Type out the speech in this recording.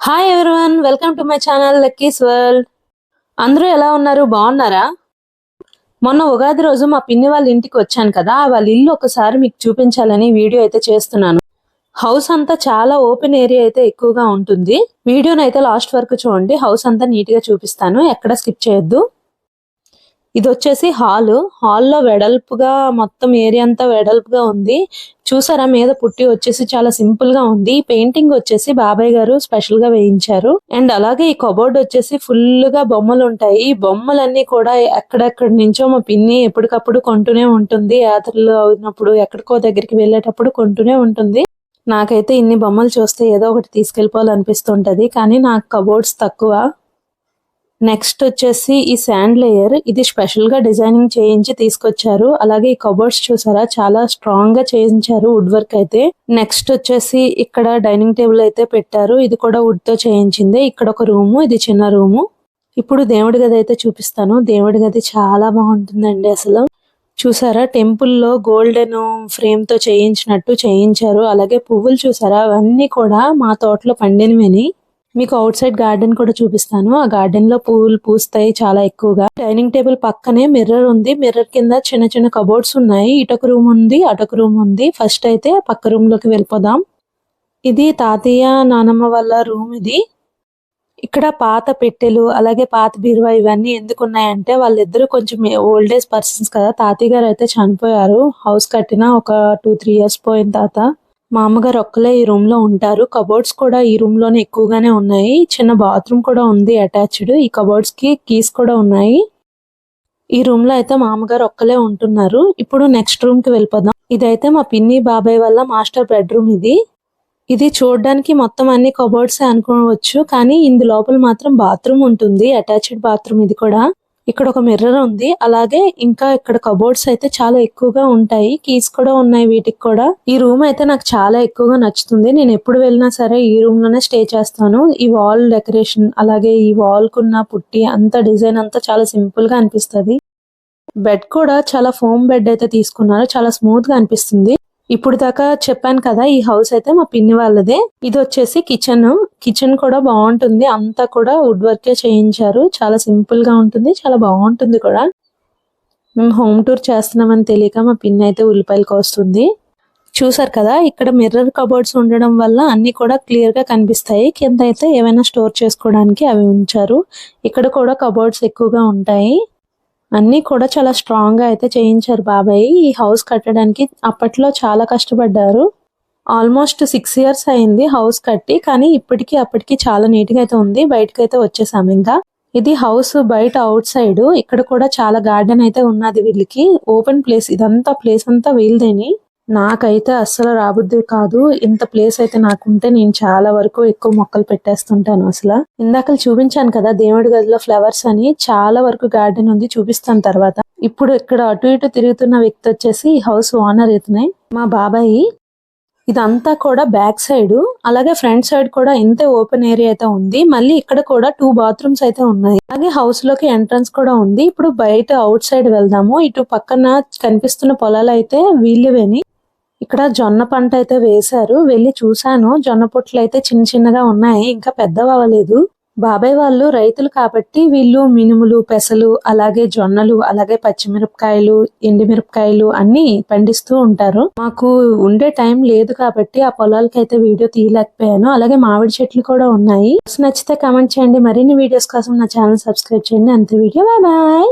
Hi everyone, welcome to my channel Lucky's world. అందరూ ఎలా ఉన్నారు? బాగున్నారా? మొన్న ఉగాది రోజు మా పిన్ని వాళ్ళ ఇంటికి వచ్చాను కదా, వాళ్ళ ఇల్లు ఒకసారి మీకు చూపించాలని వీడియో అయితే చేస్తున్నాను. హౌస్ అంతా చాలా ఓపెన్ ఏరియా అయితే ఎక్కువగా ఉంటుంది. వీడియోని అయితే లాస్ట్ వరకు చూడండి. హౌస్ అంతా నీట్ గా చూపిస్తాను, ఎక్కడ స్కిప్ చేయొద్దు. ఇది వచ్చేసి హాల్లో వెడల్పుగా మొత్తం ఏరియా అంతా వెడల్పుగా ఉంది. చూసారా, మీద పుట్టి వచ్చేసి చాలా సింపుల్ గా ఉంది. పెయింటింగ్ వచ్చేసి బాబాయ్ గారు స్పెషల్ గా వేయించారు. అండ్ అలాగే ఈ కబోర్డ్ వచ్చేసి ఫుల్ గా బొమ్మలు ఉంటాయి. ఈ బొమ్మలన్నీ కూడా ఎక్కడెక్కడి నుంచో మా పిన్ని ఎప్పటికప్పుడు కొంటూనే ఉంటుంది. యాత్రలు అవునప్పుడు ఎక్కడికో దగ్గరికి వెళ్ళేటప్పుడు కొంటూనే ఉంటుంది. నాకైతే ఇన్ని బొమ్మలు చూస్తే ఏదో ఒకటి తీసుకెళ్ళిపోవాలనిపిస్తుంటది, కానీ నాకు కబోర్డ్స్ తక్కువ. నెక్స్ట్ వచ్చేసి ఈ శాండ్ లేయర్, ఇది స్పెషల్ గా డిజైనింగ్ చేయించి తీసుకొచ్చారు. అలాగే ఈ కబోర్డ్స్ చూసారా, చాలా స్ట్రాంగ్ గా చేయించారు వుడ్ వర్క్ అయితే. నెక్స్ట్ వచ్చేసి ఇక్కడ డైనింగ్ టేబుల్ అయితే పెట్టారు, ఇది కూడా వుడ్ తో చేయించింది. ఇక్కడ ఒక రూము, ఇది చిన్న రూము. ఇప్పుడు దేవుడి గది అయితే చూపిస్తాను. దేవుడి గది చాలా బాగుంటుందండి అసలు. చూసారా, టెంపుల్లో గోల్డెన్ ఫ్రేమ్ తో చేయించినట్టు చేయించారు. అలాగే పువ్వులు చూసారా, అవన్నీ కూడా మా తోటలో పండినవి. మీకు అవుట్ సైడ్ గార్డెన్ కూడా చూపిస్తాను. ఆ గార్డెన్ లో పువ్వులు పూస్తాయి చాలా ఎక్కువగా. డైనింగ్ టేబుల్ పక్కనే మిర్రర్ ఉంది. మిర్రర్ కింద చిన్న చిన్న కబోర్డ్స్ ఉన్నాయి. ఇటొక రూమ్ ఉంది, అటొక రూమ్ ఉంది. ఫస్ట్ అయితే పక్క రూమ్ లోకి వెళ్ళిపోదాం. ఇది తాతయ్య నానమ్మ వాళ్ళ రూమ్. ఇది ఇక్కడ పాత పెట్టెలు అలాగే పాత బీరువా ఇవన్నీ ఎందుకు ఉన్నాయంటే, వాళ్ళిద్దరూ కొంచెం ఓల్డ్ ఏజ్ పర్సన్స్ కదా. తాతయ్య గారు అయితే చనిపోయారు హౌస్ కట్టిన ఒక 2-3 years పోయిన తర్వాత. మా అమ్మగారు ఒక్కలే ఈ రూమ్ లో ఉంటారు. కబోర్డ్స్ కూడా ఈ రూమ్ లోనే ఎక్కువగానే ఉన్నాయి. చిన్న బాత్రూమ్ కూడా ఉంది అటాచ్డ్. ఈ కబోర్డ్స్ కి కీస్ కూడా ఉన్నాయి. ఈ రూమ్ లో అయితే మా అమ్మగారు ఒక్కలే ఉంటున్నారు. ఇప్పుడు నెక్స్ట్ రూమ్ కి వెళ్ళిపోదాం. ఇదైతే మా పిన్ని బాబాయ్ వల్ల మాస్టర్ బెడ్రూమ్. ఇది చూడడానికి మొత్తం అన్ని కబోర్డ్స్ అనుకోవచ్చు, కానీ ఇందు లోపల మాత్రం బాత్రూమ్ ఉంటుంది, అటాచ్డ్ బాత్రూమ్. ఇది కూడా ఇక్కడ ఒక మిర్రర్ ఉంది. అలాగే ఇంకా ఇక్కడ కబోర్డ్స్ అయితే చాలా ఎక్కువగా ఉంటాయి. కీస్ కూడా ఉన్నాయి వీటికి కూడా. ఈ రూమ్ అయితే నాకు చాలా ఎక్కువగా నచ్చుతుంది. నేను ఎప్పుడు వెళ్ళినా సరే ఈ రూమ్ లోనే స్టే చేస్తాను. ఈ వాల్ డెకరేషన్ అలాగే ఈ వాల్ కున్న పుట్టి అంత డిజైన్ అంతా చాలా సింపుల్ గా అనిపిస్తుంది. బెడ్ కూడా చాలా ఫోమ్ బెడ్ అయితే తీసుకున్నారు, చాలా స్మూత్ గా అనిపిస్తుంది. ఇప్పుడు దాకా చెప్పాను కదా, ఈ హౌస్ అయితే మా పిన్ని వాళ్ళదే. ఇది వచ్చేసి కిచెన్ కూడా బాగుంటుంది. అంతా కూడా వుడ్ వర్కే చేయించారు. చాలా సింపుల్ గా ఉంటుంది, చాలా బాగుంటుంది కూడా. మేము హోమ్ టూర్ చేస్తున్నామని తెలియక మా పిన్ని అయితే ఉల్లిపాయలు కోస్తుంది. చూసారు కదా, ఇక్కడ మిర్రర్ కబోర్డ్స్ ఉండడం వల్ల అన్ని కూడా క్లియర్ గా కనిపిస్తాయి. కింద అయితే ఏమైనా స్టోర్ చేసుకోవడానికి అవి ఉంచారు. ఇక్కడ కూడా కబోర్డ్స్ ఎక్కువగా ఉంటాయి. అన్ని కూడా చాలా స్ట్రాంగ్ గా అయితే చేయించారు బాబాయ్. ఈ హౌస్ కట్టడానికి అప్పట్లో చాలా కష్టపడ్డారు. ఆల్మోస్ట్ 6 years అయింది హౌస్ కట్టి, కానీ అప్పటికి చాలా నీట్ గా అయితే ఉంది. బయటకైతే వచ్చేసాము. ఇంకా ఇది హౌస్ బయట అవుట్ సైడ్. ఇక్కడ కూడా చాలా గార్డెన్ అయితే ఉన్నది వీళ్ళకి. ఓపెన్ ప్లేస్, ఇదంతా ప్లేస్ అంతా వీళ్ళదేని. నాకైతే అస్సలు రాబుద్ది కాదు. ఇంత ప్లేస్ అయితే నాకుంటే నేను చాలా వరకు ఎక్కువ మొక్కలు పెట్టేస్తుంటాను. అసలు ఇందాక చూపించాను కదా దేవుడి గదిలో ఫ్లవర్స్ అని, చాలా వరకు గార్డెన్ ఉంది, చూపిస్తాను తర్వాత. ఇప్పుడు ఇక్కడ అటు ఇటు తిరుగుతున్న వ్యక్తి వచ్చేసి హౌస్ ఓనర్ ఇతనే, మా బాబాయ్. ఇదంతా కూడా బ్యాక్ సైడ్, అలాగే ఫ్రంట్ సైడ్ కూడా ఇంతే ఓపెన్ ఏరియా అయితే ఉంది. మళ్ళీ ఇక్కడ కూడా 2 bathrooms అయితే ఉన్నాయి. అలాగే హౌస్ లోకి ఎంట్రన్స్ కూడా ఉంది. ఇప్పుడు బయట అవుట్ సైడ్ వెళ్దాము. ఇటు పక్కన కనిపిస్తున్న పొలాలు అయితే వీళ్ళవేని. ఇక్కడ జొన్న పంట అయితే వేశారు. వెళ్ళి చూసాను, జొన్న పొట్లు అయితే చిన్న చిన్నగా ఉన్నాయి, ఇంకా పెద్దవి అవ్వలేదు. బాబాయ్ వాళ్ళు రైతులు కాబట్టి వీళ్ళు మినుములు, పెసలు, అలాగే జొన్నలు, అలాగే పచ్చిమిరపకాయలు, ఎండిమిరపకాయలు అన్ని పండిస్తూ ఉంటారు. మాకు ఉండే టైం లేదు కాబట్టి ఆ పొలాలకి అయితే వీడియో తీయలేకపోయాను. అలాగే మామిడి చెట్లు కూడా ఉన్నాయి. నచ్చితే కామెంట్ చేయండి. మరిన్ని వీడియోస్ కోసం నా ఛానల్ సబ్స్క్రైబ్ చేయండి. అంతే, వీడియో బాయ్.